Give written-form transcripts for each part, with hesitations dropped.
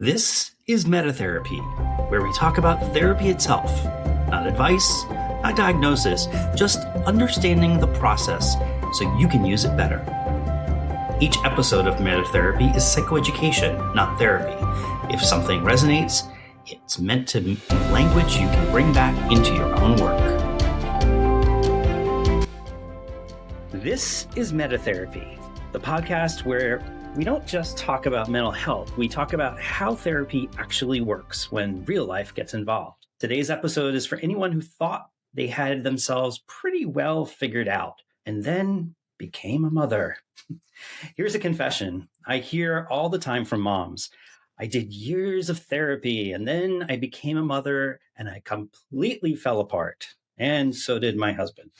This is MetaTherapy, where we talk about therapy itself. Not advice, not diagnosis, just understanding the process so you can use it better. Each episode of MetaTherapy is psychoeducation, not therapy. If something resonates, it's meant to be language you can bring back into your own work. This is MetaTherapy, the podcast where we don't just talk about mental health, we talk about how therapy actually works when real life gets involved. Today's episode is for anyone who thought they had themselves pretty well figured out and then became a mother. Here's a confession I hear all the time from moms. I did years of therapy and then I became a mother and I completely fell apart. And so did my husband.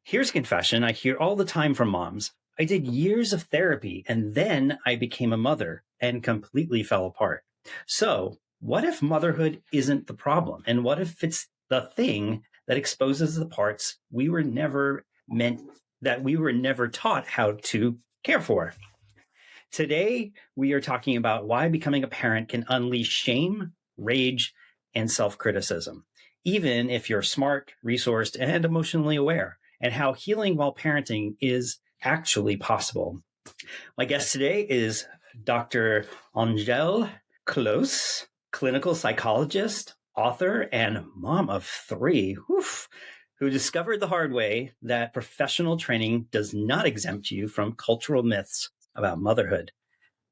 Here's a confession I hear all the time from moms. I did years of therapy and then I became a mother and completely fell apart. So what if motherhood isn't the problem? And what if it's the thing that exposes the parts we were never taught how to care for? Today, we are talking about why becoming a parent can unleash shame, rage, and self-criticism, even if you're smart, resourced, and emotionally aware, and how healing while parenting is actually possible. My guest today is Dr. Angele Close, clinical psychologist, author, and mom of 3, who discovered the hard way that professional training does not exempt you from cultural myths about motherhood.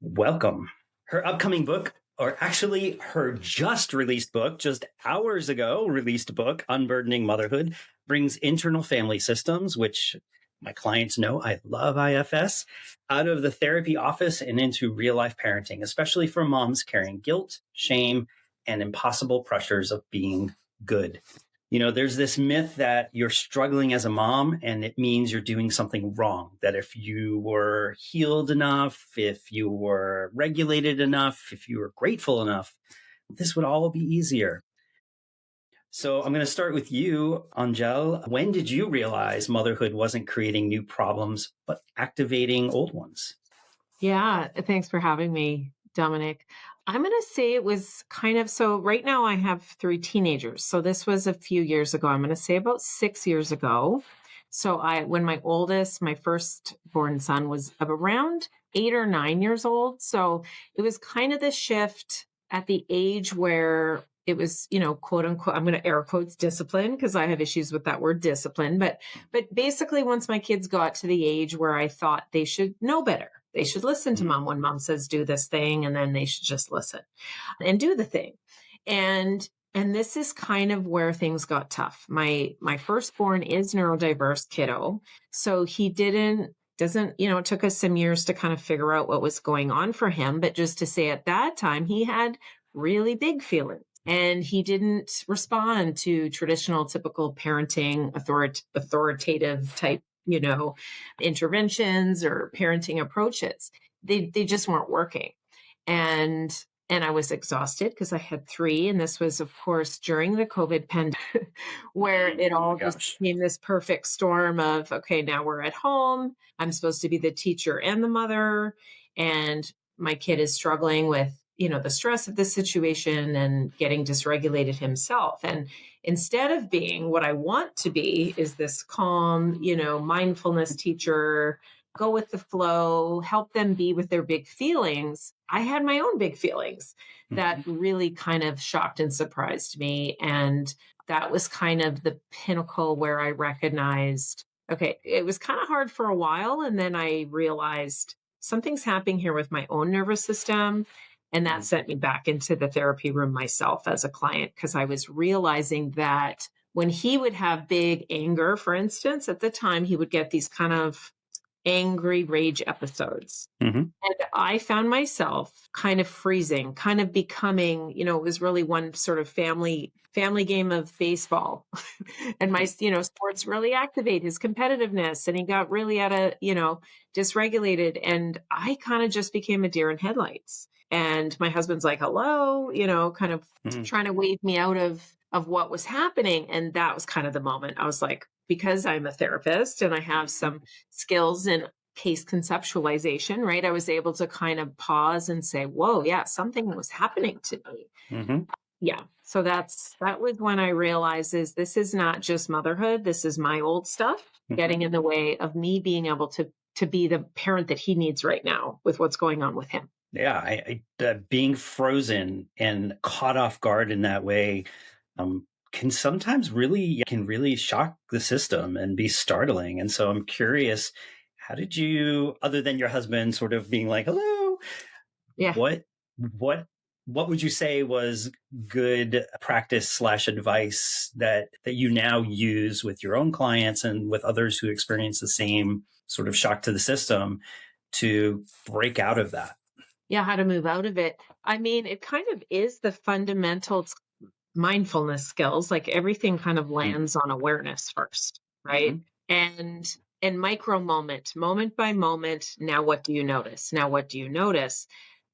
Welcome. Her upcoming book, or actually her just released book, just hours ago released book, Unburdening Motherhood, brings internal family systems, which my clients know I love IFS, out of the therapy office and into real life parenting, especially for moms carrying guilt, shame, and impossible pressures of being good. You know, there's this myth that you're struggling as a mom and it means you're doing something wrong, that if you were healed enough, if you were regulated enough, if you were grateful enough, this would all be easier. So I'm going to start with you, Angele. When did you realize motherhood wasn't creating new problems, but activating old ones? Yeah, thanks for having me, Dominic. I'm going to say it was so right now I have 3 teenagers. So this was a few years ago. I'm going to say about 6 years ago. So when my firstborn son was of around 8 or 9 years old. So it was kind of the shift at the age where it was, quote unquote, I'm going to air quotes discipline because I have issues with that word discipline. But basically once my kids got to the age where I thought they should know better, they should listen to mom when mom says do this thing, and then they should just listen and do the thing. And this is kind of where things got tough. My firstborn is neurodiverse kiddo. So he doesn't, it took us some years to kind of figure out what was going on for him. But just to say at that time, he had really big feelings. And he didn't respond to traditional, typical parenting, authoritative type, interventions or parenting approaches. They just weren't working. And I was exhausted because I had 3. And this was, of course, during the COVID pandemic, where it all just became this perfect storm of, okay, now we're at home. I'm supposed to be the teacher and the mother. And my kid is struggling with the stress of the situation and getting dysregulated himself. And instead of being what I want to be is this calm, mindfulness teacher, go with the flow, help them be with their big feelings, I had my own big feelings that really kind of shocked and surprised me. And that was kind of the pinnacle where I recognized, okay, it was kind of hard for a while. And then I realized something's happening here with my own nervous system. And that sent me back into the therapy room myself as a client, because I was realizing that when he would have big anger, for instance, at the time, he would get these kind of angry rage episodes. And I found myself kind of freezing, kind of becoming, it was really one sort of family game of baseball. And my, sports really activate his competitiveness. And he got really dysregulated. And I kind of just became a deer in headlights. And my husband's like, hello, kind of trying to wave me out of what was happening. And that was kind of the moment I was like, because I'm a therapist and I have some skills in case conceptualization, right? I was able to kind of pause and say, whoa, yeah, something was happening to me. Mm-hmm. Yeah. So that was when I realized this is not just motherhood. This is my old stuff getting in the way of me being able to be the parent that he needs right now with what's going on with him. Yeah, being frozen and caught off guard in that way can sometimes really shock the system and be startling. And so I'm curious, how did you, other than your husband sort of being like, "Hello," Yeah. what what what would you say was good practice slash advice that you now use with your own clients and with others who experience the same sort of shock to the system to break out of that? Yeah. How to move out of it. I mean, it kind of is the fundamental mindfulness skills. Like everything kind of lands on awareness first, right? Mm-hmm. And micro moment by moment. Now, what do you notice? Now, what do you notice?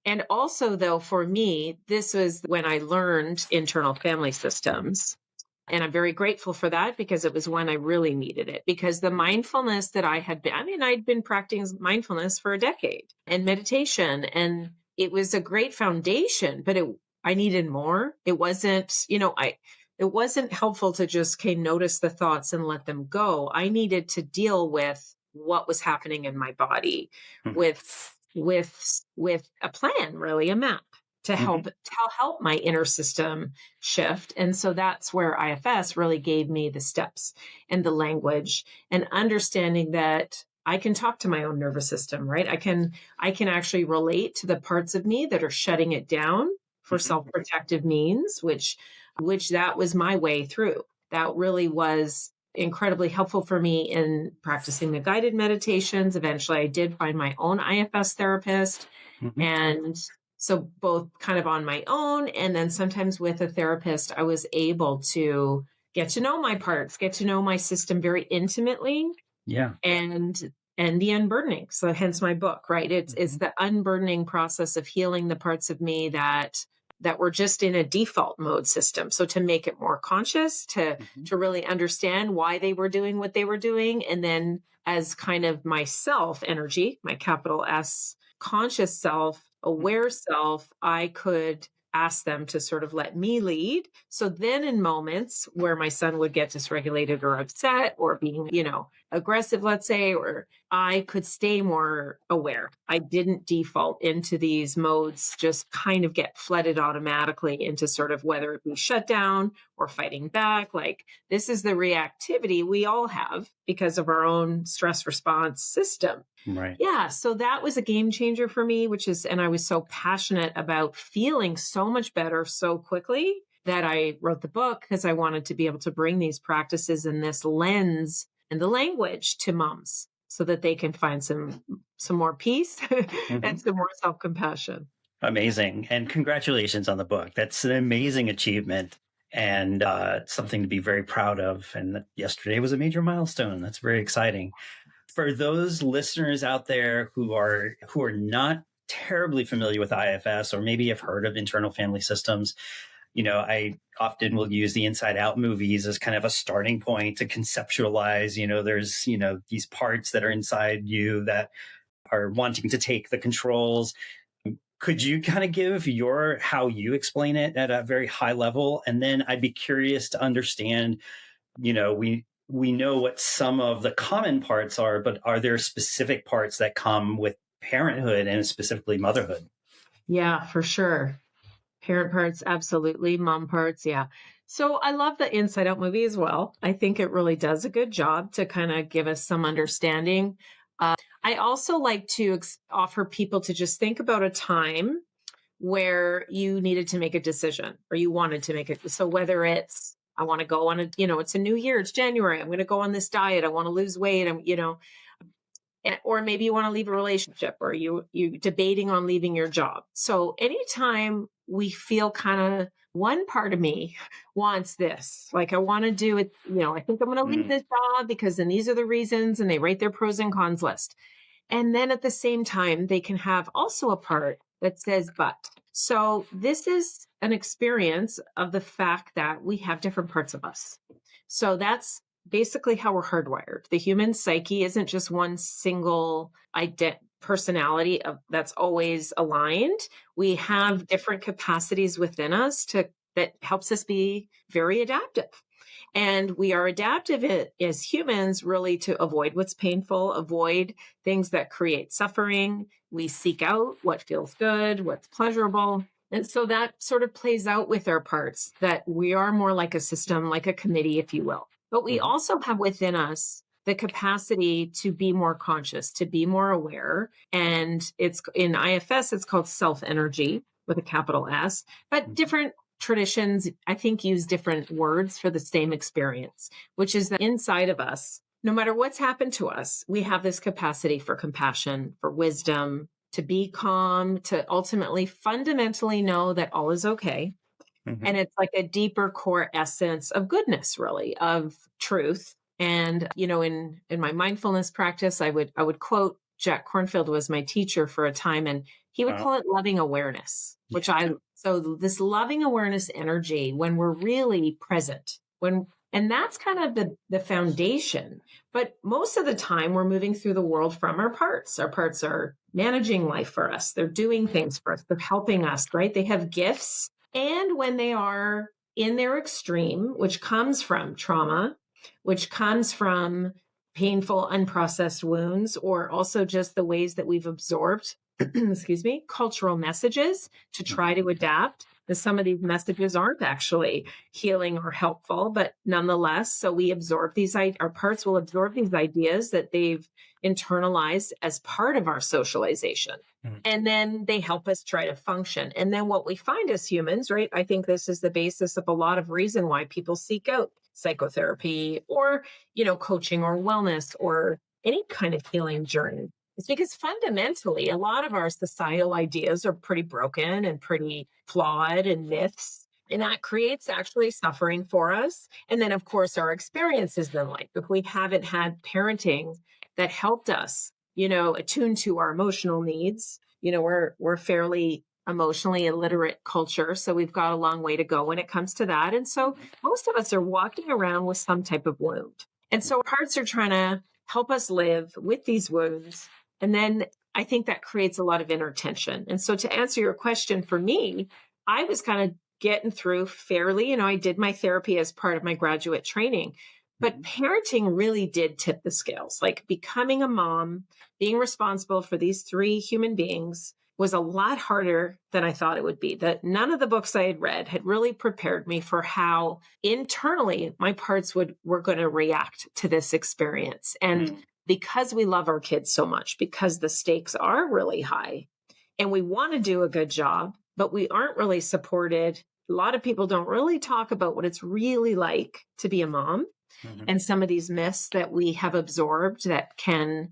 And also, though, for me, this was when I learned internal family systems. And I'm very grateful for that because it was when I really needed it. Because the mindfulness that I'd been practicing mindfulness for a decade and meditation, and it was a great foundation, but I needed more. It wasn't, it wasn't helpful to just, okay, notice the thoughts and let them go. I needed to deal with what was happening in my body with a plan, really, a map to help my inner system shift. And so that's where IFS really gave me the steps and the language and understanding that I can talk to my own nervous system, right? I can actually relate to the parts of me that are shutting it down for self-protective means, which that was my way through. That really was incredibly helpful for me in practicing the guided meditations. Eventually I did find my own IFS therapist. Mm-hmm. And so both kind of on my own and then sometimes with a therapist, I was able to get to know my parts, get to know my system very intimately. Yeah. And the unburdening. So hence my book, right? It's the unburdening process of healing the parts of me that were just in a default mode system. So to make it more conscious, to really understand why they were doing what they were doing. And then as kind of my self energy, my capital S conscious self, aware self, I could ask them to sort of let me lead. So then in moments where my son would get dysregulated or upset or being, aggressive, let's say, or I could stay more aware. I didn't default into these modes, just kind of get flooded automatically into sort of whether it be shutdown or fighting back. Like this is the reactivity we all have because of our own stress response system. Right. Yeah. So that was a game changer for me, and I was so passionate about feeling so much better so quickly that I wrote the book because I wanted to be able to bring these practices and this lens and the language to moms so that they can find some more peace and some more self-compassion. Amazing. And congratulations on the book. That's an amazing achievement and something to be very proud of. And yesterday was a major milestone. That's very exciting. For those listeners out there who are not terribly familiar with IFS or maybe have heard of internal family systems, I often will use the Inside Out movies as kind of a starting point to conceptualize, there's, these parts that are inside you that are wanting to take the controls. Could you kind of give how you explain it at a very high level? And then I'd be curious to understand, we know what some of the common parts are, but are there specific parts that come with parenthood and specifically motherhood? Yeah, for sure. Parent parts, absolutely. Mom parts, yeah. So I love the Inside Out movie as well. I think it really does a good job to kind of give us some understanding. I also like to offer people to just think about a time where you needed to make a decision or you wanted to make it. So whether it's, I want to go on it's a new year, it's January, I'm going to go on this diet, I want to lose weight, or maybe you want to leave a relationship or you debating on leaving your job. So anytime we feel kind of one part of me wants this, like I want to do it, I think I'm going to leave this job because then these are the reasons, and they write their pros and cons list. And then at the same time, they can have also a part that says, but. So this is an experience of the fact that we have different parts of us. So that's basically how we're hardwired. The human psyche isn't just one single personality that's always aligned. We have different capacities within us that helps us be very adaptive. And we are adaptive as humans really to avoid what's painful, avoid things that create suffering. We seek out what feels good, what's pleasurable. And so that sort of plays out with our parts, that we are more like a system, like a committee, if you will. But we also have within us the capacity to be more conscious, to be more aware. And it's in IFS, it's called self energy with a capital S, but different traditions, I think, use different words for the same experience, which is that inside of us, no matter what's happened to us, we have this capacity for compassion, for wisdom, to be calm, to ultimately fundamentally know that all is okay. And it's like a deeper core essence of goodness, really, of truth. And, in my mindfulness practice, I would quote Jack Kornfield was my teacher for a time, and he would call it loving awareness, so this loving awareness energy when we're really present, and that's kind of the foundation. But most of the time we're moving through the world from our parts. Our parts are managing life for us. They're doing things for us. They're helping us, right? They have gifts. And when they are in their extreme, which comes from trauma, which comes from painful, unprocessed wounds, or also just the ways that we've absorbed, cultural messages to try to adapt. Because some of these messages aren't actually healing or helpful, but nonetheless, so we absorb our parts will absorb these ideas that they've internalized as part of our socialization. And then they help us try to function. And then what we find as humans, right? I think this is the basis of a lot of reason why people seek out psychotherapy or, coaching or wellness or any kind of healing journey. It's because fundamentally, a lot of our societal ideas are pretty broken and pretty flawed and myths. And that creates actually suffering for us. And then, of course, our experiences in life. If we haven't had parenting that helped us, attune to our emotional needs, we're fairly emotionally illiterate culture. So we've got a long way to go when it comes to that. And so most of us are walking around with some type of wound. And so our hearts are trying to help us live with these wounds. And then I think that creates a lot of inner tension. And so to answer your question, for me, I was kind of getting through fairly, I did my therapy as part of my graduate training, but parenting really did tip the scales. Like becoming a mom, being responsible for these 3 human beings was a lot harder than I thought it would be. That none of the books I had read had really prepared me for how internally my parts were going to react to this experience. And because we love our kids so much, because the stakes are really high and we want to do a good job, but we aren't really supported. A lot of people don't really talk about what it's really like to be a mom and some of these myths that we have absorbed that can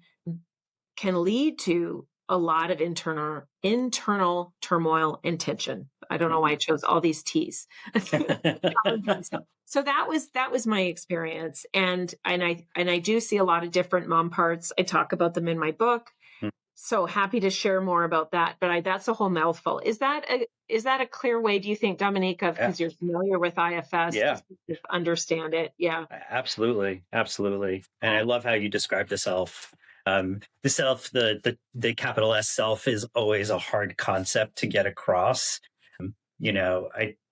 lead to a lot of internal turmoil and tension. I don't know why I chose all these T's. So that was my experience. And I do see a lot of different mom parts. I talk about them in my book. So happy to share more about that. But that's a whole mouthful. Is that a clear way, do you think, Dominic, because you're familiar with IFS, to understand it? Yeah. Absolutely. Absolutely. And I love how you describe the self. The self, the capital S self is always a hard concept to get across.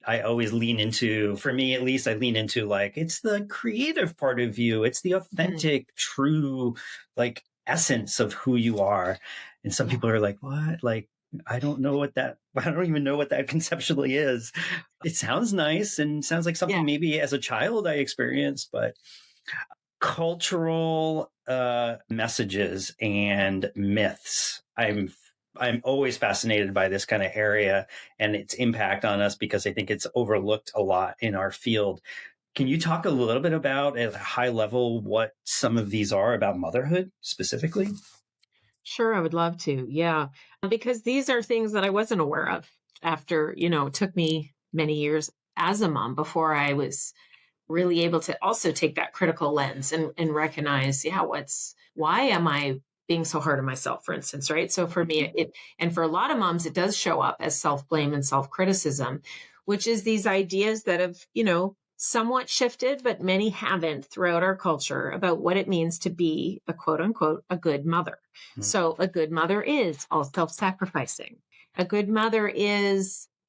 I always lean into, for me at least, I lean into like, it's the creative part of you. It's the authentic, true, like essence of who you are. And some people are like, what? Like, I don't even know what that conceptually is. It sounds nice and sounds like something maybe as a child I experienced, but cultural messages and myths. I'm always fascinated by this kind of area and its impact on us because I think it's overlooked a lot in our field. Can you talk a little bit about, at a high level, what some of these are about motherhood specifically? Sure, I would love to. Yeah, because these are things that I wasn't aware of after, it took me many years as a mom before I was really able to also take that critical lens and recognize, why am I being so hard on myself, for instance, right? So for me, and for a lot of moms, it does show up as self-blame and self-criticism, which is these ideas that have, somewhat shifted, but many haven't throughout our culture about what it means to be a quote unquote, a good mother. So a good mother is all self-sacrificing. A good mother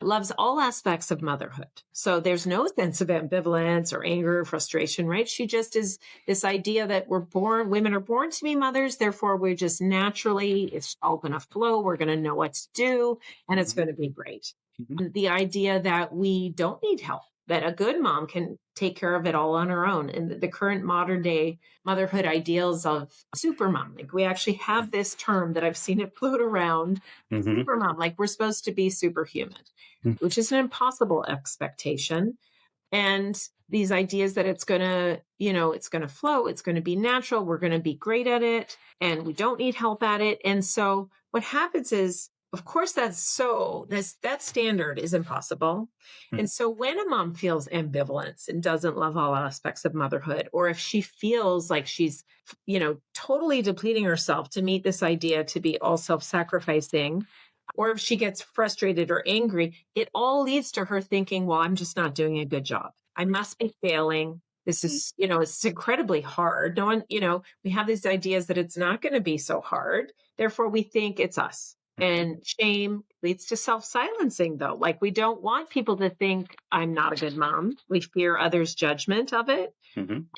loves all aspects of motherhood. So there's no sense of ambivalence or anger or frustration, right? She just is this idea that women are born to be mothers. Therefore, we're just naturally, it's all going to flow. We're going to know what to do and it's going to be great. The idea that we don't need help, that a good mom can take care of it all on her own. And the current modern day motherhood ideals of super mom, like we actually have this term that I've seen it float around, super mom, like we're supposed to be superhuman, which is an impossible expectation. And these ideas that it's going to, it's going to flow, it's going to be natural, we're going to be great at it, and we don't need help at it. And so what happens is, of course, that standard is impossible. And so when a mom feels ambivalence and doesn't love all aspects of motherhood, or if she feels like she's, totally depleting herself to meet this idea to be all self-sacrificing, or if she gets frustrated or angry, it all leads to her thinking, well, I'm just not doing a good job. I must be failing. This is, it's incredibly hard. No one, we have these ideas that it's not going to be so hard. Therefore, we think it's us. And shame leads to self-silencing, though. Like we don't want people to think I'm not a good mom. We fear others' judgment of it.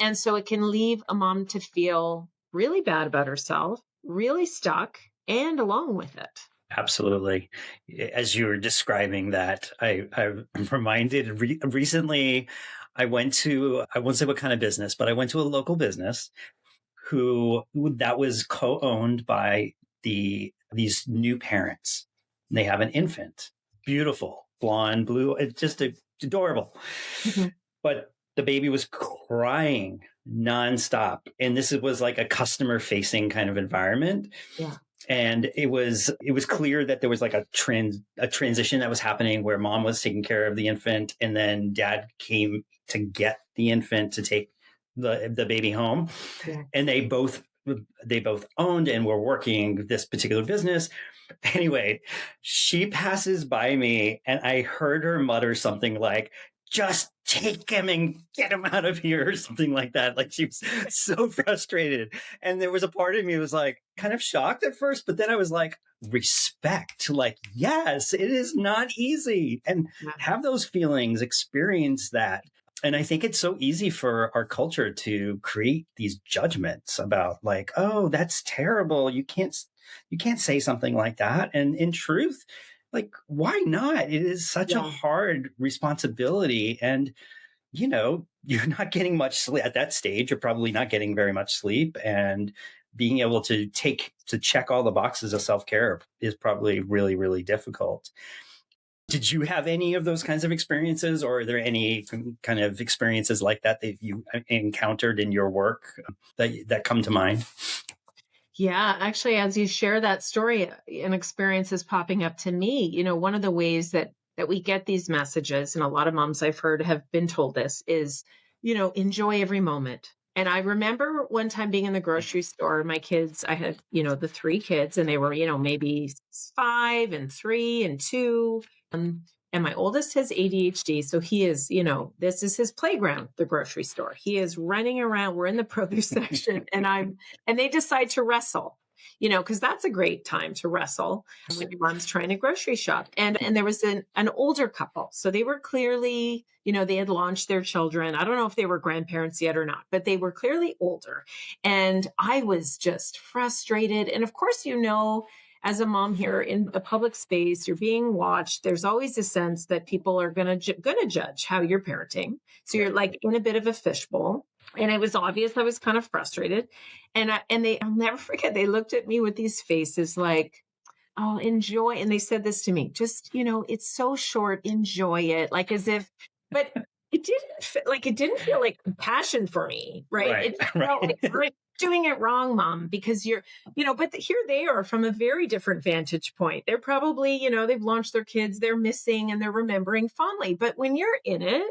And so it can leave a mom to feel really bad about herself, really stuck and alone with it. Absolutely. As you were describing that, I'm reminded recently, I won't say what kind of business, but I went to a local business that was co-owned by these new parents. They have an infant, beautiful, blonde, blue, it's just adorable. But the baby was crying nonstop. And this was like a customer facing kind of environment. Yeah. And it was clear that there was like a transition that was happening where mom was taking care of the infant and then dad came to get the infant to take the baby home. Yeah. And they both owned and were working this particular business. Anyway, she passes by me and I heard her mutter something like, just take him and get him out of here or something like that. Like she was so frustrated. And there was a part of me that was like kind of shocked at first, but then I was like, respect, like, yes, it is not easy. And have those feelings, experience that. And I think it's so easy for our culture to create these judgments about like, oh, that's terrible. You can't say something like that. And in truth, like, why not? It is such a hard responsibility. And, you're not getting much sleep at that stage. You're probably not getting very much sleep. And being able to check all the boxes of self-care is probably really, really difficult. Did you have any of those kinds of experiences, or are there any kind of experiences like that you encountered in your work that come to mind? Yeah, actually, as you share that story, an experience is popping up to me. One of the ways that we get these messages, and a lot of moms I've heard have been told this, is, enjoy every moment. And I remember one time being in the grocery store, my kids, I had, the 3 kids, and they were, maybe 5 and 3 and 2. And my oldest has ADHD. So he is, this is his playground, the grocery store. He is running around. We're in the produce section and they decide to wrestle, because that's a great time to wrestle when your mom's trying to grocery shop. And there was an older couple. So they were clearly, they had launched their children. I don't know if they were grandparents yet or not, but they were clearly older. And I was just frustrated. And of course, as a mom here in a public space, you're being watched. There's always a sense that people are gonna judge how you're parenting. So you're like in a bit of a fishbowl. And it was obvious I was kind of frustrated. And I'll never forget, they looked at me with these faces like, oh, enjoy. And they said this to me, just, it's so short, enjoy it. Like as if, but it didn't feel like passion for me, right? It felt like you're doing it wrong, mom, because but here they are from a very different vantage point. They're probably, they've launched their kids, they're missing and they're remembering fondly. But when you're in it,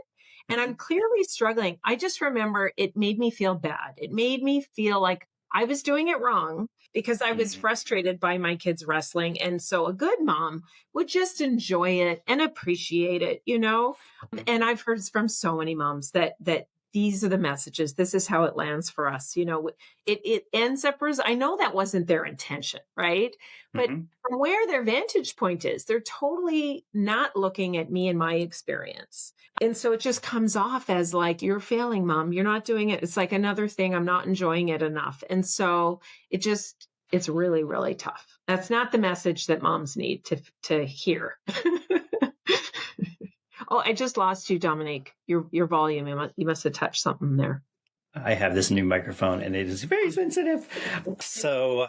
and I'm clearly struggling, I just remember it made me feel bad. It made me feel like I was doing it wrong because I was frustrated by my kids wrestling. And so a good mom would just enjoy it and appreciate it, you know? And I've heard from so many moms that these are the messages. This is how it lands for us. You know, it ends up, I know that wasn't their intention, right? But from where their vantage point is, they're totally not looking at me and my experience. And so it just comes off as like, you're failing, mom. You're not doing it. It's like another thing. I'm not enjoying it enough. And so it's really, really tough. That's not the message that moms need to hear. Oh, I just lost you, Dominic. Your volume. You must have touched something there. I have this new microphone and it is very sensitive. So,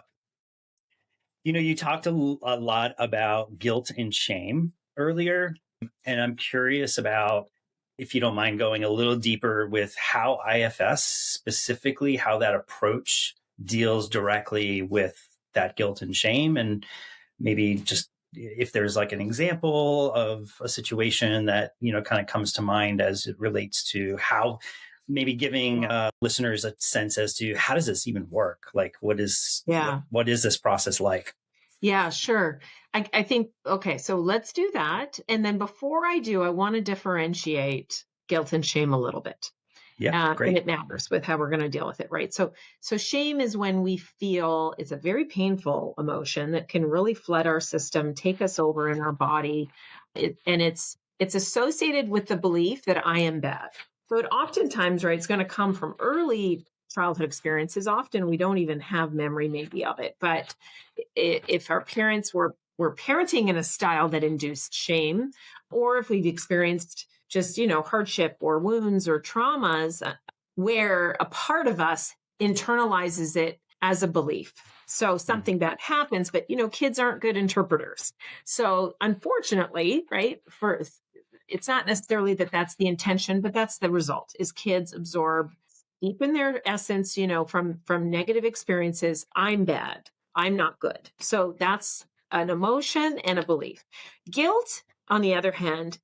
you talked a lot about guilt and shame earlier, and I'm curious about, if you don't mind going a little deeper with how IFS specifically, how that approach deals directly with that guilt and shame, and maybe just if there's like an example of a situation that, kind of comes to mind as it relates to how, maybe giving listeners a sense as to how does this even work? Like, what is this process like? Yeah, sure. I think, okay, so let's do that. And then before I do, I want to differentiate guilt and shame a little bit. Yeah, great. And it matters with how we're going to deal with it, right? So shame is when we feel it's a very painful emotion that can really flood our system, take us over in our body. And it's associated with the belief that I am bad. So it oftentimes, right, it's going to come from early childhood experiences. Often we don't even have memory maybe of it. But if our parents were parenting in a style that induced shame, or if we've experienced just, hardship or wounds or traumas where a part of us internalizes it as a belief. So something bad happens, but, kids aren't good interpreters. So unfortunately, right, it's not necessarily that that's the intention, but that's the result, is kids absorb deep in their essence, from negative experiences. I'm bad. I'm not good. So that's an emotion and a belief. Guilt, on the other hand,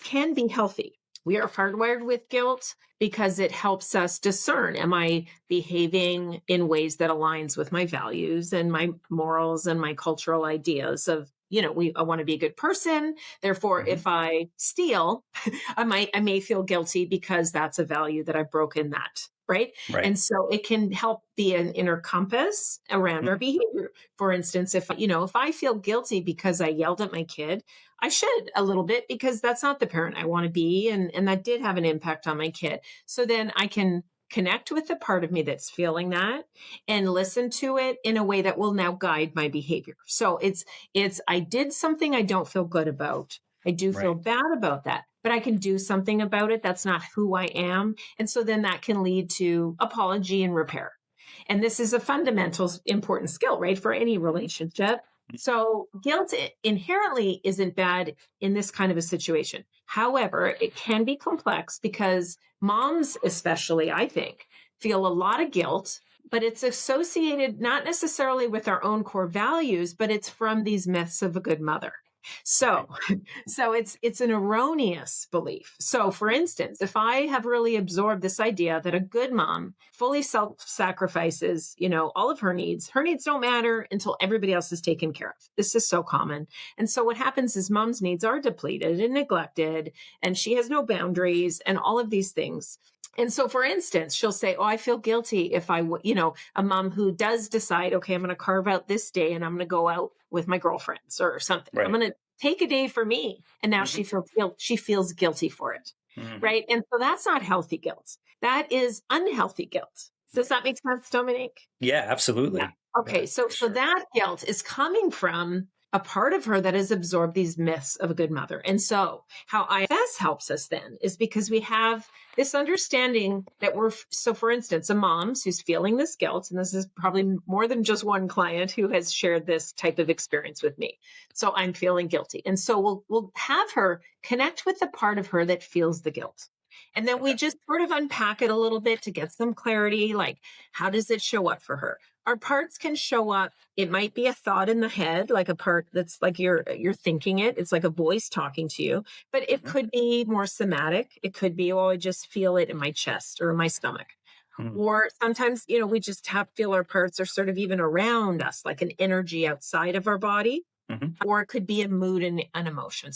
can be healthy. We are hardwired with guilt because it helps us discern, am I behaving in ways that aligns with my values and my morals and my cultural ideas of, I want to be a good person. Therefore, if I steal, I may feel guilty because that's a value that I've broken that. Right. And so it can help be an inner compass around our behavior. For instance, if I feel guilty because I yelled at my kid, I should a little bit, because that's not the parent I want to be. And that did have an impact on my kid. So then I can connect with the part of me that's feeling that and listen to it in a way that will now guide my behavior. So it's I did something I don't feel good about. I do feel bad about that, but I can do something about it. That's not who I am. And so then that can lead to apology and repair. And this is a fundamental, important skill, right, for any relationship. So guilt inherently isn't bad in this kind of a situation. However, it can be complex because moms, especially, I think, feel a lot of guilt, but it's associated not necessarily with our own core values, but it's from these myths of a good mother. So it's an erroneous belief. So for instance, if I have really absorbed this idea that a good mom fully self-sacrifices, all of her needs don't matter until everybody else is taken care of. This is so common. And so what happens is mom's needs are depleted and neglected, and she has no boundaries and all of these things. And so, for instance, she'll say, I feel guilty if a mom who does decide, okay, I'm going to carve out this day and I'm going to go out with my girlfriends or something. Right. I'm going to take a day for me. And now she feels guilty for it. Right. And so that's not healthy guilt. That is unhealthy guilt. Does that make sense, Dominic? Yeah, absolutely. Yeah. Okay. So that guilt is coming from a part of her that has absorbed these myths of a good mother. And so how IFS helps us then is because we have this understanding that so for instance, a mom who's feeling this guilt, and this is probably more than just one client who has shared this type of experience with me. So I'm feeling guilty. And so we'll have her connect with the part of her that feels the guilt. And then we just sort of unpack it a little bit to get some clarity, like how does it show up for her? Our parts can show up. It might be a thought in the head, like a part that's like you're thinking it. It's like a voice talking to you, but it could be more somatic. It could be, I just feel it in my chest or in my stomach. Mm. Or sometimes, we just feel our parts are sort of even around us, like an energy outside of our body. Mm-hmm. Or it could be a mood and an emotion.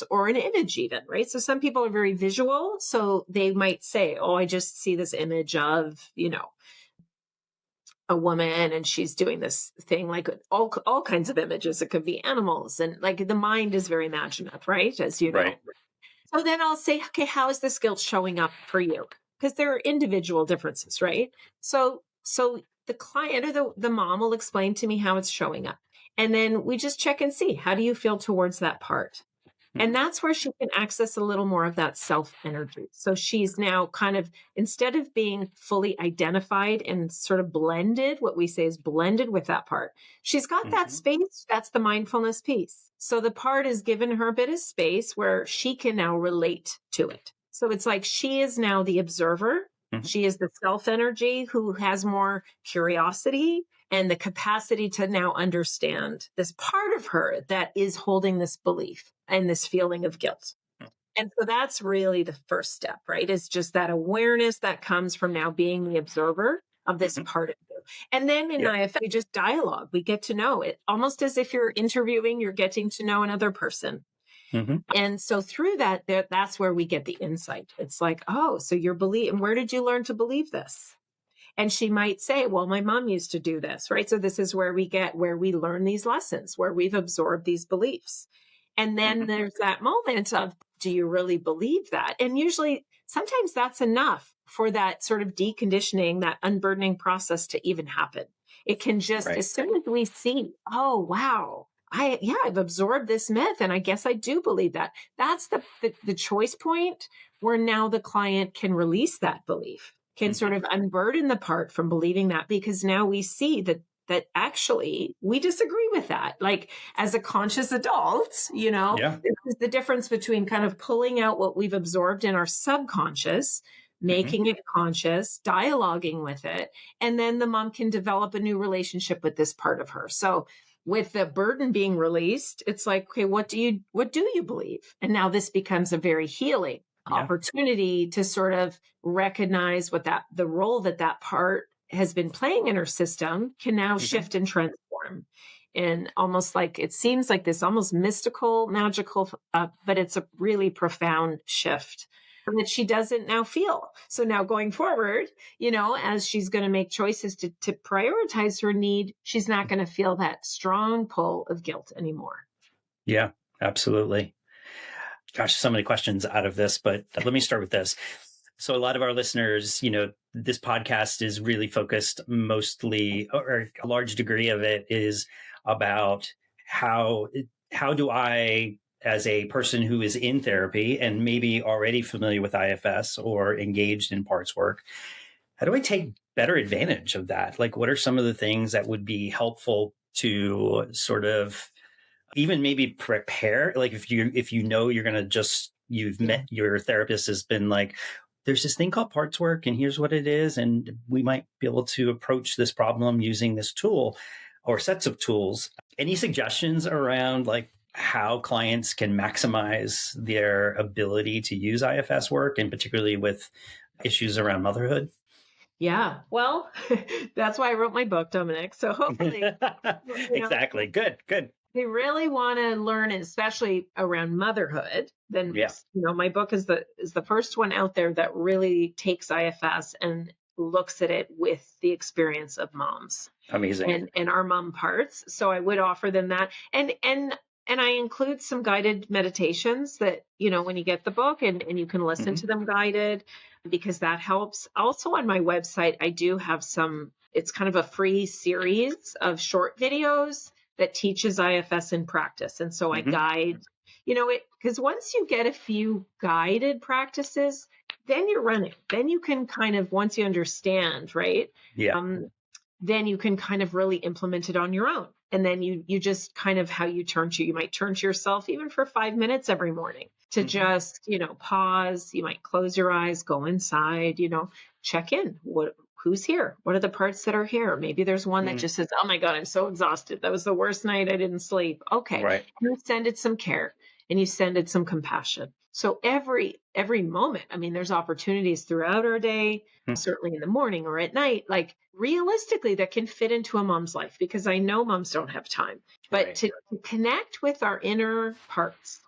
Or an image even, right? So some people are very visual. So they might say, oh, I just see this image of, a woman and she's doing this thing, like all kinds of images. It could be animals, and like the mind is very imaginative, right? As you know. Right. So then I'll say, okay, how is this guilt showing up for you? Because there are individual differences, right? So the client or the mom will explain to me how it's showing up. And then we just check and see, how do you feel towards that part? And that's where she can access a little more of that self energy. So she's now kind of, instead of being fully identified and sort of blended, what we say is blended with that part, she's got that space. That's the mindfulness piece. So the part is given her a bit of space where she can now relate to it. So it's like she is now the observer. She is the self energy who has more curiosity and the capacity to now understand this part of her that is holding this belief and this feeling of guilt. And so that's really the first step, right? Is just that awareness that comes from now being the observer of this part of you. And then in IFS, we just dialogue. We get to know it almost as if you're interviewing, you're getting to know another person. And so through that, that's where we get the insight. It's like, oh, so you're believing, where did you learn to believe this? And she might say, well, my mom used to do this, right? So this is where we learn these lessons, where we've absorbed these beliefs. And then there's that moment of, do you really believe that? And usually, sometimes that's enough for that sort of deconditioning, that unburdening process to even happen. It can just, as soon as we see, oh, wow, I've absorbed this myth and I guess I do believe that. That's the choice point where now the client can release that belief, can sort of unburden the part from believing that, because now we see that actually we disagree with that. Like as a conscious adult, this is the difference between kind of pulling out what we've absorbed in our subconscious, making it conscious, dialoguing with it, and then the mom can develop a new relationship with this part of her. So with the burden being released, it's like, okay, what do you believe? And now this becomes a very healing opportunity to sort of recognize what the role that part has been playing in her system can now shift and transform. And almost like, it seems like this almost mystical, magical, but it's a really profound shift that she doesn't now feel. So now going forward, as she's going to make choices to prioritize her need, she's not going to feel that strong pull of guilt anymore. Yeah, absolutely. Gosh, so many questions out of this, but let me start with this. So a lot of our listeners, this podcast is really focused mostly, or a large degree of it is about how do I, as a person who is in therapy and maybe already familiar with IFS or engaged in parts work, how do I take better advantage of that? Like, what are some of the things that would be helpful to sort of even maybe prepare? Like if you know you're going to you've met your therapist has been like, there's this thing called parts work and here's what it is. And we might be able to approach this problem using this tool or sets of tools. Any suggestions around like how clients can maximize their ability to use IFS work, and particularly with issues around motherhood? Yeah. Well, that's why I wrote my book, Dominic. So hopefully. Exactly. Good. They really want to learn, especially around motherhood. Then, my book is the first one out there that really takes IFS and looks at it with the experience of moms. Amazing. And our mom parts. So I would offer them that. And I include some guided meditations that, when you get the book and you can listen to them guided, because that helps. Also on my website, I do have it's kind of a free series of short videos that teaches IFS in practice. And so I guide, because once you get a few guided practices, then you're running. Then you can kind of, once you understand, right? Yeah. Then you can kind of really implement it on your own. And then you just kind of you might turn to yourself even for 5 minutes every morning to just, pause. You might close your eyes, go inside, check in. Who's here? What are the parts that are here? Maybe there's one that just says, oh my God, I'm so exhausted. That was the worst night. I didn't sleep. Okay. Right. You send it some care and you send it some compassion. So every moment, I mean, there's opportunities throughout our day, certainly in the morning or at night, like realistically that can fit into a mom's life, because I know moms don't have time. But Right. to connect with our inner parts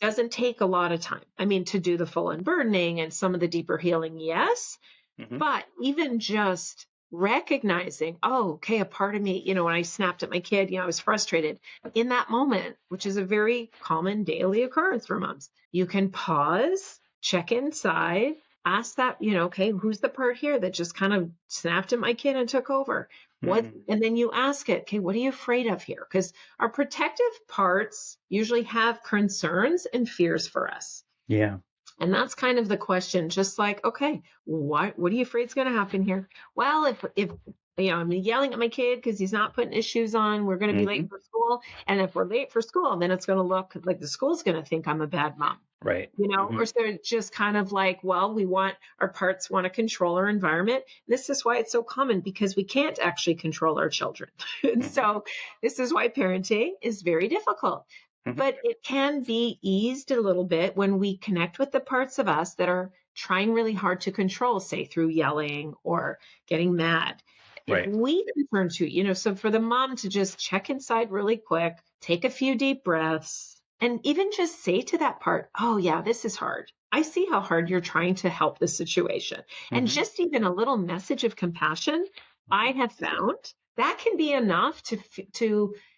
doesn't take a lot of time. I mean, to do the full unburdening and some of the deeper healing, yes. But even just recognizing, oh, okay, a part of me, when I snapped at my kid, I was frustrated in that moment, which is a very common daily occurrence for moms. You can pause, check inside, ask that, okay, who's the part here that just kind of snapped at my kid and took over? And then you ask it, okay, what are you afraid of here? Because our protective parts usually have concerns and fears for us. Yeah. And that's kind of the question, just like, okay, what are you afraid is going to happen here? Well, if I'm yelling at my kid because he's not putting his shoes on, we're going to be late for school. And if we're late for school, then it's going to look like the school's going to think I'm a bad mom. Right. Or so it's just kind of like, well, our parts want to control our environment. This is why it's so common, because we can't actually control our children. And so this is why parenting is very difficult. But it can be eased a little bit when we connect with the parts of us that are trying really hard to control, say through yelling or getting mad. Right. If we can turn to, so for the mom to just check inside really quick, take a few deep breaths, and even just say to that part, oh yeah, this is hard. I see how hard you're trying to help the situation. And just even a little message of compassion, I have found that can be enough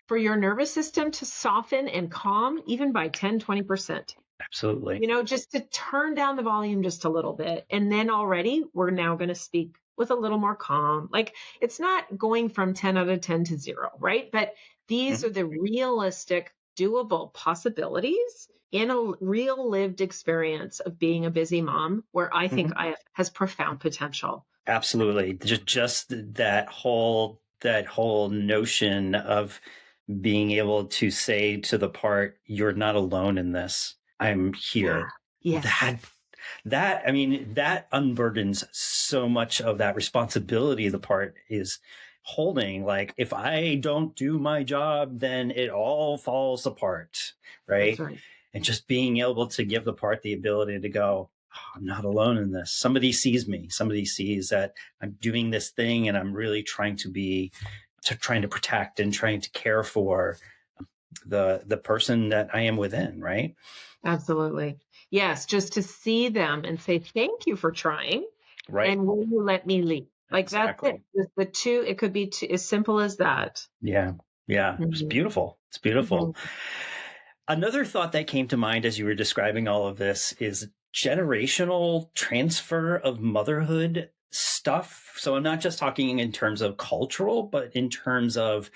for your nervous system to soften and calm even by 10, 20%. Absolutely. Just to turn down the volume just a little bit. And then already we're now going to speak with a little more calm. Like, it's not going from 10 out of 10 to 0, right? But these are the realistic, doable possibilities in a real lived experience of being a busy mom, where I think IF has profound potential. Absolutely. Just that whole notion of being able to say to the part, you're not alone in this. I'm here. Yeah. That unburdens so much of that responsibility the part is holding. Like, if I don't do my job, then it all falls apart. Right. That's right. And just being able to give the part the ability to go, oh, I'm not alone in this. Somebody sees me. Somebody sees that I'm doing this thing, and I'm really trying to protect and trying to care for the person that I am within, right? Absolutely. Yes, just to see them and say, thank you for trying. Right. And will you let me lead? Like, exactly. That's it. The two, it could be as simple as that. Yeah. Yeah. It's beautiful. It's beautiful. Another thought that came to mind as you were describing all of this is generational transfer of motherhood stuff. So I'm not just talking in terms of cultural, but in terms of,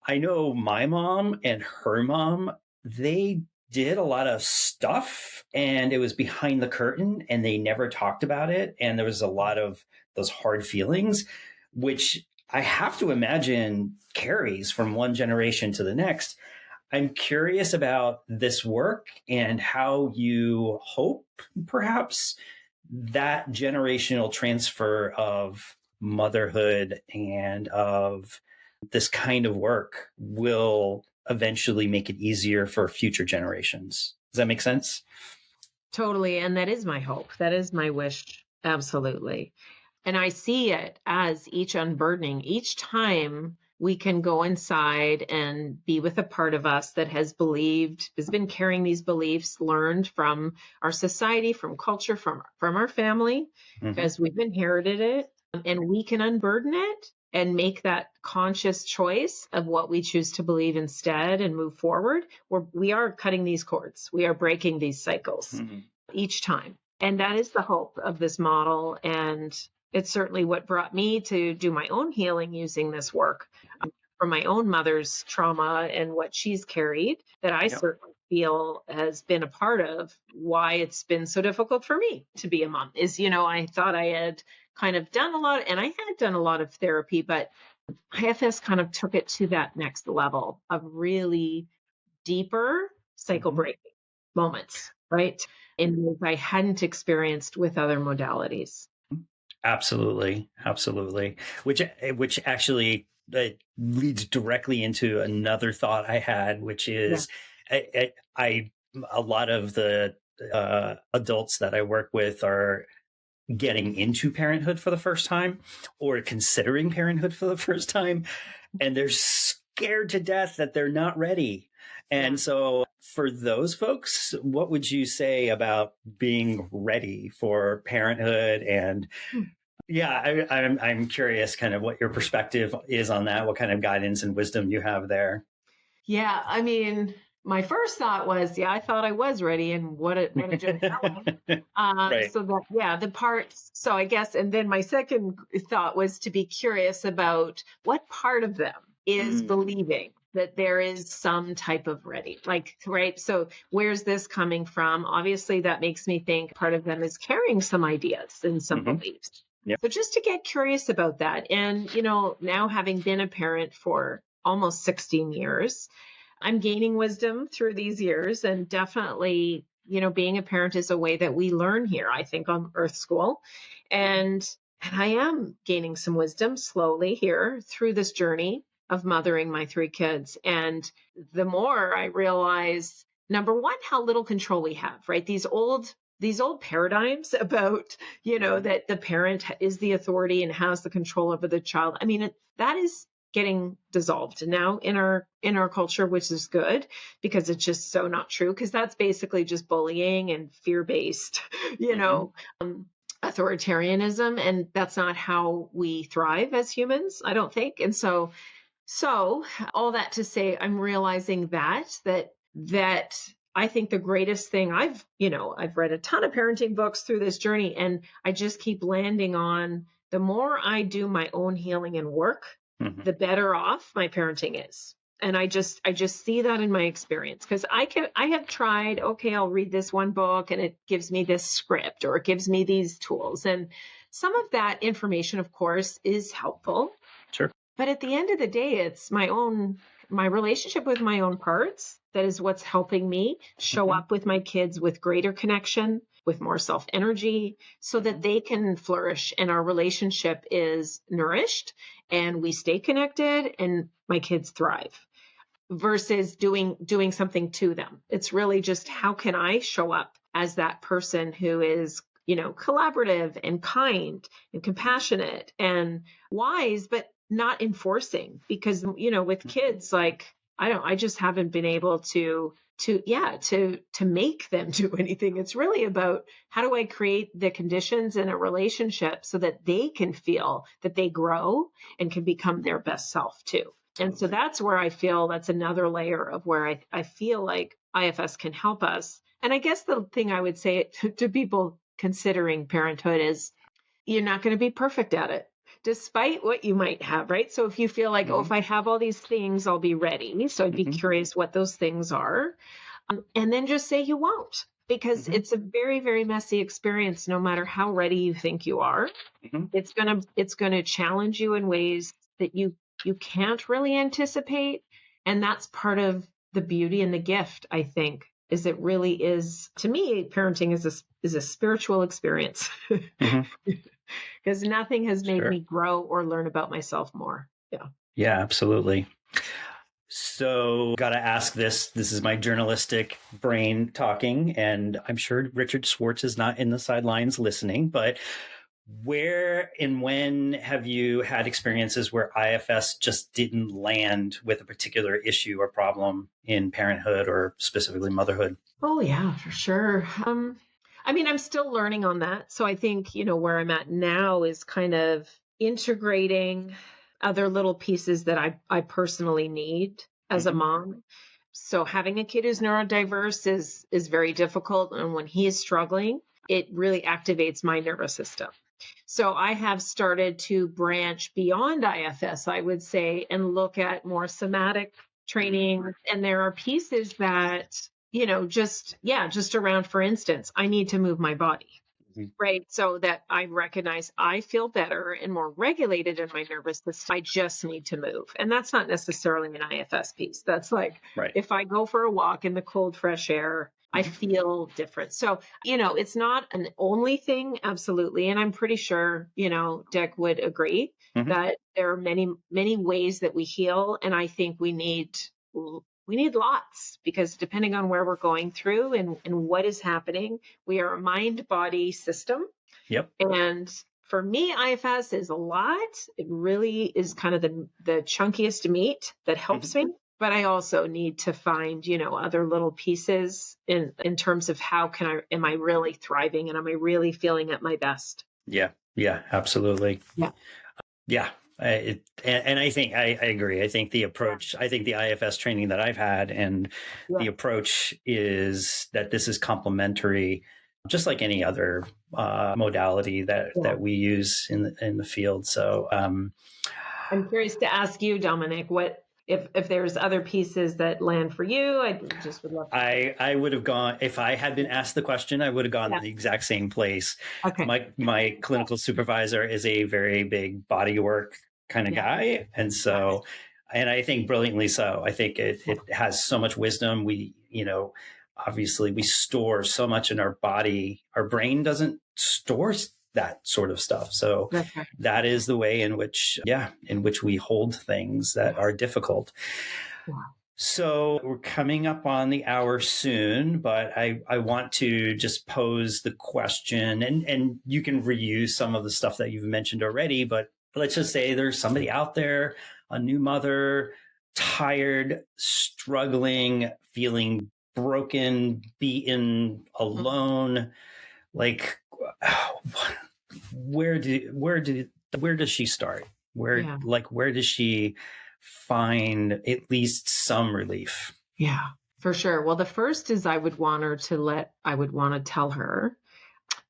I know my mom and her mom, they did a lot of stuff, and it was behind the curtain, and they never talked about it. And there was a lot of those hard feelings, which I have to imagine carries from one generation to the next. I'm curious about this work and how you hope perhaps that generational transfer of motherhood and of this kind of work will eventually make it easier for future generations. Does that make sense? Totally. And that is my hope. That is my wish. Absolutely. And I see it as each unburdening, each time we can go inside and be with a part of us that has been carrying these beliefs learned from our society, from culture, from our family, because we've inherited it, and we can unburden it and make that conscious choice of what we choose to believe instead and move forward. We are cutting these cords. We are breaking these cycles each time. And that is the hope of this model. And it's certainly what brought me to do my own healing using this work from my own mother's trauma and what she's carried, that I certainly feel has been a part of why it's been so difficult for me to be a mom. Is, I thought I had kind of done a lot, and I had done a lot of therapy, but IFS kind of took it to that next level of really deeper cycle breaking moments, right? In ways I hadn't experienced with other modalities. Absolutely. Absolutely. Which actually leads directly into another thought I had, which is a lot of the adults that I work with are getting into parenthood for the first time or considering parenthood for the first time, and they're scared to death that they're not ready. And so for those folks, what would you say about being ready for parenthood? And I'm curious kind of what your perspective is on that, what kind of guidance and wisdom you have there. Yeah, I mean, my first thought was, I thought I was ready, and what a joke. Right. So that, the parts. So I guess, and then my second thought was to be curious about what part of them is believing that there is some type of ready, like, right? So where's this coming from? Obviously, that makes me think part of them is carrying some ideas and some beliefs. Yep. So just to get curious about that. And, now having been a parent for almost 16 years, I'm gaining wisdom through these years, and definitely, being a parent is a way that we learn here, I think, on Earth School. And I am gaining some wisdom slowly here through this journey of mothering my 3 kids. And the more I realize, number one, how little control we have, right? These old paradigms about, that the parent is the authority and has the control over the child. I mean, that is getting dissolved now in our culture, which is good, because it's just so not true, because that's basically just bullying and fear-based, authoritarianism, and that's not how we thrive as humans, I don't think. And so all that to say, I'm realizing that I think the greatest thing I've read a ton of parenting books through this journey, and I just keep landing on, the more I do my own healing and work, the better off my parenting is. And I just see that in my experience, because I have tried, okay, I'll read this one book and it gives me this script, or it gives me these tools. And some of that information, of course, is helpful. Sure. But at the end of the day, it's my relationship with my own parts that is what's helping me show up with my kids with greater connection, with more self-energy, so that they can flourish and our relationship is nourished and we stay connected and my kids thrive, versus doing something to them. It's really just, how can I show up as that person who is, collaborative and kind and compassionate and wise, but not enforcing, because, with kids, like, I just haven't been able to make them do anything. It's really about, how do I create the conditions in a relationship so that they can feel that they grow and can become their best self too. And so that's where I feel that's another layer of where I feel like IFS can help us. And I guess the thing I would say to people considering parenthood is, you're not going to be perfect at it, despite what you might have, right? So if you feel like, if I have all these things, I'll be ready. So I'd be curious what those things are. And then just say you won't, because it's a very, very messy experience, no matter how ready you think you are. It's going to challenge you in ways that you can't really anticipate. And that's part of the beauty and the gift, I think, is it really is, to me, parenting is a spiritual experience. Because nothing has made me grow or learn about myself more. Yeah, absolutely. So got to ask this. This is my journalistic brain talking, and I'm sure Richard Schwartz is not in the sidelines listening, but where and when have you had experiences where IFS just didn't land with a particular issue or problem in parenthood, or specifically motherhood? Oh, yeah, for sure. I mean, I'm still learning on that. So I think, where I'm at now is kind of integrating other little pieces that I personally need as a mom. So having a kid who's neurodiverse is very difficult. And when he is struggling, it really activates my nervous system. So I have started to branch beyond IFS, I would say, and look at more somatic training. And there are pieces that, just around, for instance, I need to move my body. Right. So that I recognize I feel better and more regulated in my nervous system. I just need to move. And that's not necessarily an IFS piece. That's like, if I go for a walk in the cold, fresh air, I feel different. So, it's not an only thing. Absolutely. And I'm pretty sure, Dick would agree that there are many, many ways that we heal. And I think we need We need lots, because depending on where we're going through and what is happening, we are a mind-body system. Yep. And for me, IFS is a lot. It really is kind of the chunkiest meat that helps me. But I also need to find, other little pieces in terms of am I really thriving, and am I really feeling at my best? Yeah. Yeah, absolutely. Yeah. Yeah. And I think I agree. I think the approach, I think the IFS training that I've had, and the approach is that this is complementary, just like any other modality that we use in the field. So I'm curious to ask you, Dominic, what if there's other pieces that land for you. I just would love to. I would have gone, if I had been asked the question, I would have gone to the exact same place. Okay. My clinical supervisor is a very big body work kind of guy. And so, and I think brilliantly so. I think it has so much wisdom. We, obviously we store so much in our body. Our brain doesn't store that sort of stuff. So that is the way in which we hold things that are difficult. Wow. So we're coming up on the hour soon, but I want to just pose the question, and you can reuse some of the stuff that you've mentioned already, but let's just say there's somebody out there, a new mother, tired, struggling, feeling broken, beaten, alone. Like, where does she start? Where does she find at least some relief? Yeah, for sure. Well, the first is I would want to tell her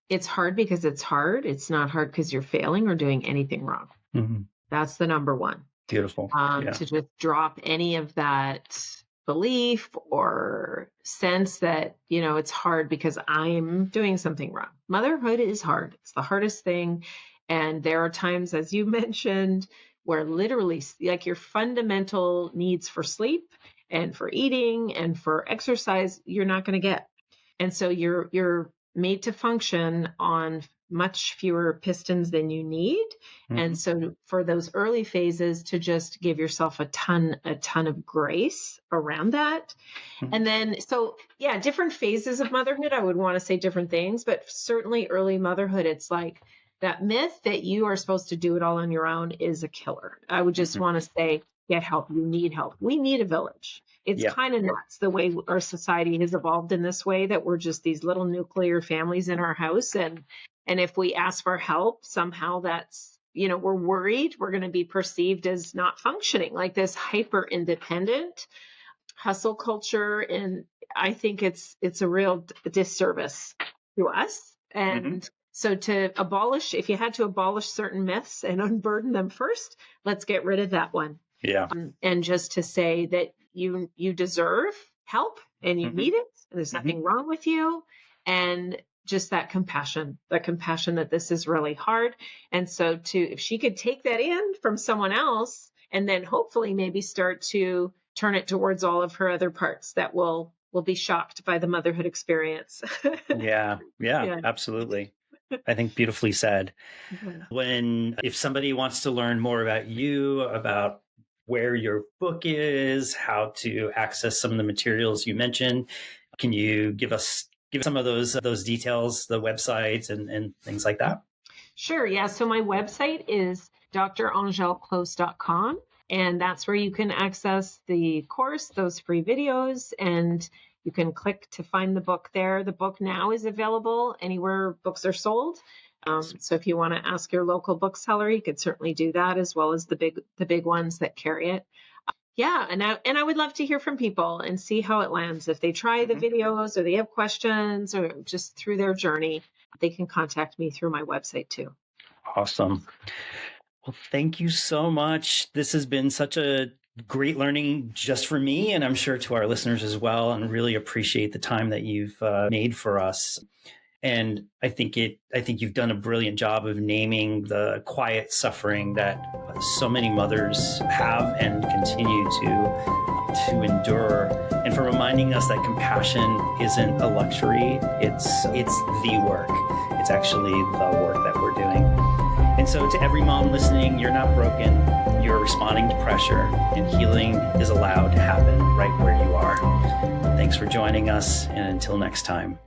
it's hard because it's hard. It's not hard because you're failing or doing anything wrong. Mm-hmm. That's the number one. Beautiful. To just drop any of that belief or sense that, it's hard because I'm doing something wrong. Motherhood is hard. It's the hardest thing. And there are times, as you mentioned, where literally like your fundamental needs for sleep and for eating and for exercise, you're not going to get. And so you're made to function on much fewer pistons than you need. Mm-hmm. And so for those early phases, to just give yourself a ton of grace around that. Mm-hmm. And then, different phases of motherhood, I would want to say different things, but certainly early motherhood, it's like that myth that you are supposed to do it all on your own is a killer. I would just want to say, get help. You need help. We need a village. It's kind of nuts the way our society has evolved in this way, that we're just these little nuclear families in our house. And if we ask for help, somehow that's, we're worried we're going to be perceived as not functioning, like this hyper independent hustle culture. And I think it's a real disservice to us. And so if you had to abolish certain myths and unburden them first, let's get rid of that one. Yeah. And just to say that you deserve help and you need it. And there's nothing wrong with you. And just that compassion that this is really hard. And so if she could take that in from someone else, and then hopefully maybe start to turn it towards all of her other parts that will be shocked by the motherhood experience. Yeah, absolutely. I think beautifully said. If somebody wants to learn more about you, about where your book is, how to access some of the materials you mentioned, can you give some of those details, the websites and things like that? Sure. Yeah. So my website is drangele.close.com, and that's where you can access the course, those free videos, and you can click to find the book there. The book now is available anywhere books are sold. So if you want to ask your local bookseller, you could certainly do that, as well as the big ones that carry it. And I would love to hear from people and see how it lands. If they try the videos or they have questions or just through their journey, they can contact me through my website too. Awesome. Well, thank you so much. This has been such a great learning just for me, and I'm sure to our listeners as well, and really appreciate the time that you've made for us. And I think you've done a brilliant job of naming the quiet suffering that so many mothers have and continue to endure, and for reminding us that compassion isn't a luxury, it's the work. It's actually the work that we're doing. And so to every mom listening, you're not broken. You're responding responding to pressure, and healing is allowed to happen right where you are. Thanks for joining us, and until next time.